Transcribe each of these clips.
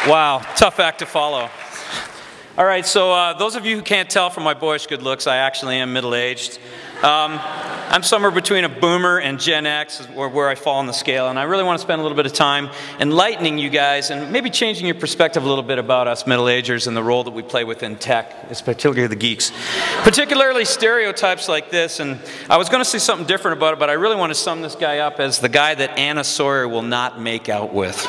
Wow, tough act to follow. All right, so those of you who can't tell from my boyish good looks, I actually am middle-aged. I'm somewhere between a boomer and Gen X, where I fall on the scale, and I really want to spend a little bit of time enlightening you guys and maybe changing your perspective a little bit about us middle-agers and the role that we play within tech, particularly the geeks. Particularly stereotypes like this, and I was going to say something different about it, but I really want to sum this guy up as the guy that Anna Sawyer will not make out with.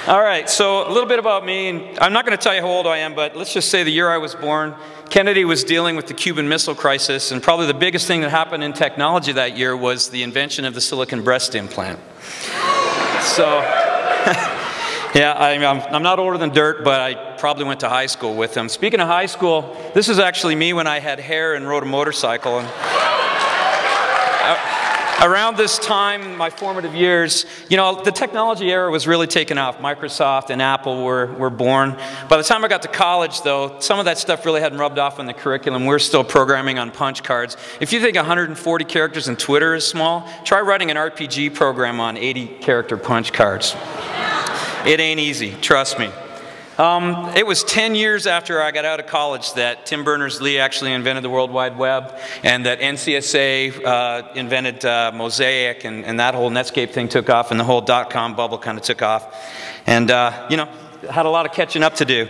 All right, so a little bit about me, and I'm not going to tell you how old I am, but let's just say the year I was born, Kennedy was dealing with the Cuban Missile Crisis, and probably the biggest thing that happened in technology that year was the invention of the silicon breast implant. So, yeah, I'm not older than dirt, but I probably went to high school with him. Speaking of high school, this is actually me when I had hair and rode a motorcycle. And around this time, my formative years, you know, the technology era was really taking off. Microsoft and Apple were born. By the time I got to college, though, some of that stuff really hadn't rubbed off on the curriculum. We're still programming on punch cards. If you think 140 characters in Twitter is small, try writing an RPG program on 80-character punch cards. It ain't easy, trust me. It was 10 years after I got out of college that Tim Berners-Lee actually invented the World Wide Web, and that NCSA invented Mosaic, and that whole Netscape thing took off, and the whole dot-com bubble kind of took off. And, you know, had a lot of catching up to do.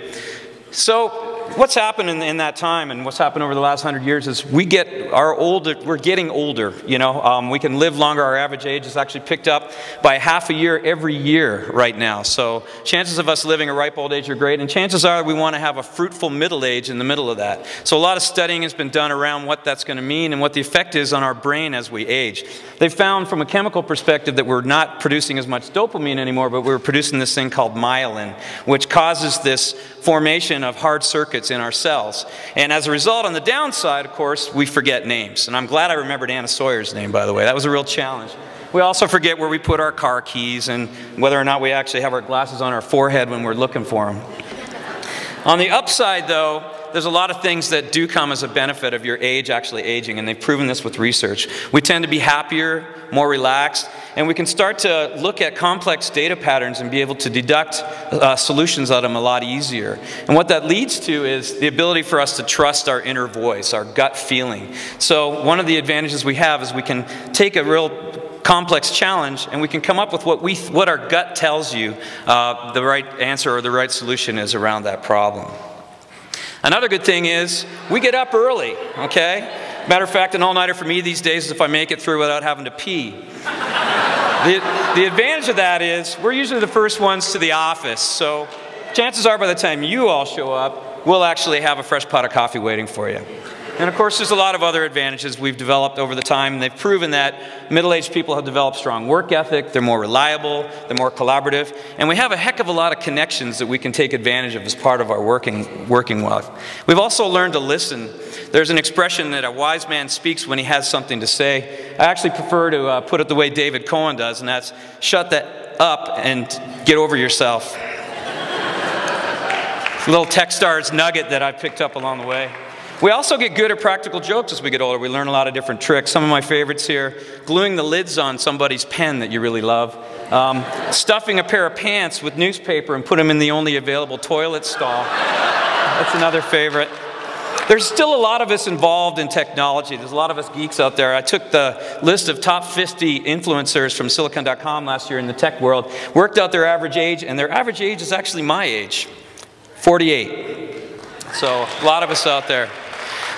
So what's happened in that time, and what's happened over the last 100 years, is we're getting older, you know. We can live longer. Our average age is actually picked up by half a year every year right now. So chances of us living a ripe old age are great, and chances are we want to have a fruitful middle age in the middle of that. So a lot of studying has been done around what that's going to mean and what the effect is on our brain as we age. They found from a chemical perspective that we're not producing as much dopamine anymore, but we're producing this thing called myelin, which causes this formation of hard circuits in our cells. And as a result, on the downside, of course, we forget names. And I'm glad I remembered Anna Sawyer's name, by the way. That was a real challenge. We also forget where we put our car keys and whether or not we actually have our glasses on our forehead when we're looking for them. On the upside, though, there's a lot of things that do come as a benefit of your age actually aging, and they've proven this with research. We tend to be happier, more relaxed, and we can start to look at complex data patterns and be able to deduct solutions out of them a lot easier. And what that leads to is the ability for us to trust our inner voice, our gut feeling. So one of the advantages we have is we can take a real complex challenge and we can come up with what our gut tells you the right answer or the right solution is around that problem. Another good thing is we get up early, okay? Matter of fact, an all-nighter for me these days is if I make it through without having to pee. The advantage of that is we're usually the first ones to the office, so chances are by the time you all show up, we'll actually have a fresh pot of coffee waiting for you. And of course, there's a lot of other advantages we've developed over the time, and they've proven that middle-aged people have developed strong work ethic, they're more reliable, they're more collaborative, and we have a heck of a lot of connections that we can take advantage of as part of our working life. We've also learned to listen. There's an expression that a wise man speaks when he has something to say. I actually prefer to put it the way David Cohen does, and that's shut that up and get over yourself. A little Techstars nugget that I picked up along the way. We also get good at practical jokes as we get older. We learn a lot of different tricks. Some of my favorites here: gluing the lids on somebody's pen that you really love, stuffing a pair of pants with newspaper and put them in the only available toilet stall. That's another favorite. There's still a lot of us involved in technology. There's a lot of us geeks out there. I took the list of top 50 influencers from Silicon.com last year in the tech world, worked out their average age, and their average age is actually my age, 48. So a lot of us out there.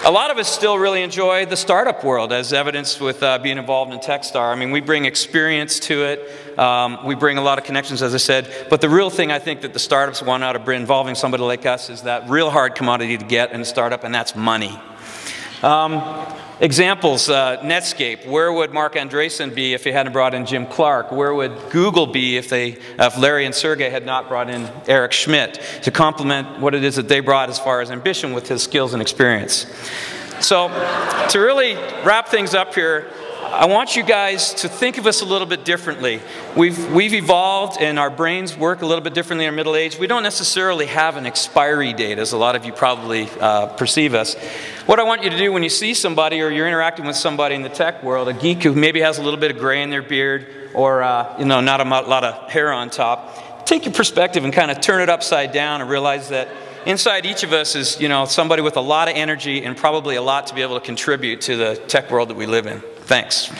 A lot of us still really enjoy the startup world, as evidenced with being involved in Techstar. I mean, we bring experience to it. We bring a lot of connections, as I said. But the real thing I think that the startups want out of involving somebody like us is that real hard commodity to get in a startup, and that's money. Examples, Netscape. Where would Mark Andreessen be if he hadn't brought in Jim Clark? Where would Google be if Larry and Sergey had not brought in Eric Schmidt to complement what it is that they brought as far as ambition with his skills and experience? So to really wrap things up here, I want you guys to think of us a little bit differently. We've evolved and our brains work a little bit differently in our middle age. We don't necessarily have an expiry date, as a lot of you probably perceive us. What I want you to do when you see somebody or you're interacting with somebody in the tech world, a geek who maybe has a little bit of gray in their beard or not a lot of hair on top, take your perspective and kind of turn it upside down and realize that inside each of us is, somebody with a lot of energy and probably a lot to be able to contribute to the tech world that we live in. Thanks.